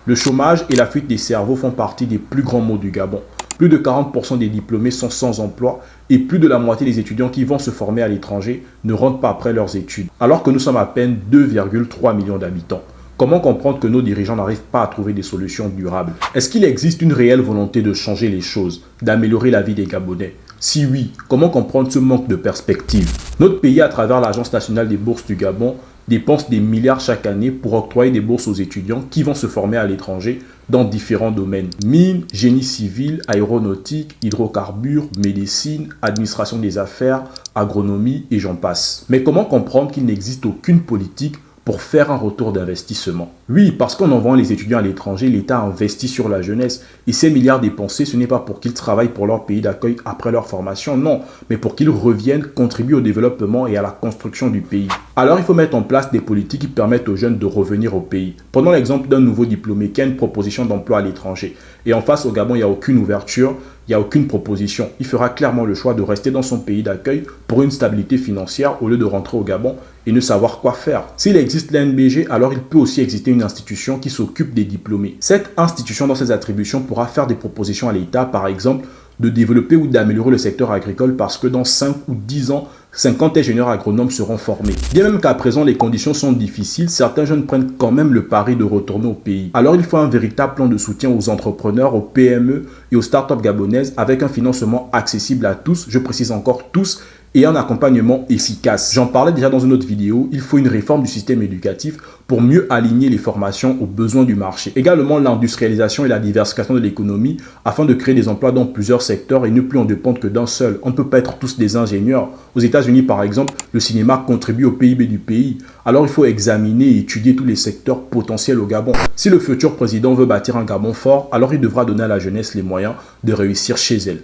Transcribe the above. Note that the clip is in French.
Le chômage et la fuite des cerveaux font partie des plus grands maux du Gabon. Plus de 40% des diplômés sont sans emploi et plus de la moitié des étudiants qui vont se former à l'étranger ne rentrent pas après leurs études, alors que nous sommes à peine 2,3 millions d'habitants. Comment comprendre que nos dirigeants n'arrivent pas à trouver des solutions durables? Est-ce qu'il existe une réelle volonté de changer les choses, d'améliorer la vie des Gabonais? Si oui, comment comprendre ce manque de perspective? Notre pays, à travers l'Agence nationale des bourses du Gabon, dépense des milliards chaque année pour octroyer des bourses aux étudiants qui vont se former à l'étranger dans différents domaines. Mines, génie civil, aéronautique, hydrocarbures, médecine, administration des affaires, agronomie et j'en passe. Mais comment comprendre qu'il n'existe aucune politique pour faire un retour d'investissement? Oui, parce qu'en envoyant les étudiants à l'étranger, l'État investit sur la jeunesse. Et ces milliards dépensés, ce n'est pas pour qu'ils travaillent pour leur pays d'accueil après leur formation, non, mais pour qu'ils reviennent, contribuent au développement et à la construction du pays. Alors il faut mettre en place des politiques qui permettent aux jeunes de revenir au pays. Prenons l'exemple d'un nouveau diplômé qui a une proposition d'emploi à l'étranger. Et en face, au Gabon, il n'y a aucune ouverture, il n'y a aucune proposition. Il fera clairement le choix de rester dans son pays d'accueil pour une stabilité financière au lieu de rentrer au Gabon et ne savoir quoi faire. S'il existe l'ANBG, alors il peut aussi exister une institution qui s'occupe des diplômés. Cette institution, dans ses attributions, pourra faire des propositions à l'État, par exemple, de développer ou d'améliorer le secteur agricole parce que dans 5 ou 10 ans, 50 ingénieurs agronomes seront formés. Bien même qu'à présent les conditions sont difficiles, certains jeunes prennent quand même le pari de retourner au pays. Alors il faut un véritable plan de soutien aux entrepreneurs, aux PME et aux startups gabonaises avec un financement accessible à tous, je précise encore tous, et un accompagnement efficace. J'en parlais déjà dans une autre vidéo, il faut une réforme du système éducatif pour mieux aligner les formations aux besoins du marché. Également l'industrialisation et la diversification de l'économie afin de créer des emplois dans plusieurs secteurs et ne plus en dépendre que d'un seul. On ne peut pas être tous des ingénieurs. Aux États-Unis par exemple, le cinéma contribue au PIB du pays. Alors il faut examiner et étudier tous les secteurs potentiels au Gabon. Si le futur président veut bâtir un Gabon fort, alors il devra donner à la jeunesse les moyens de réussir chez elle.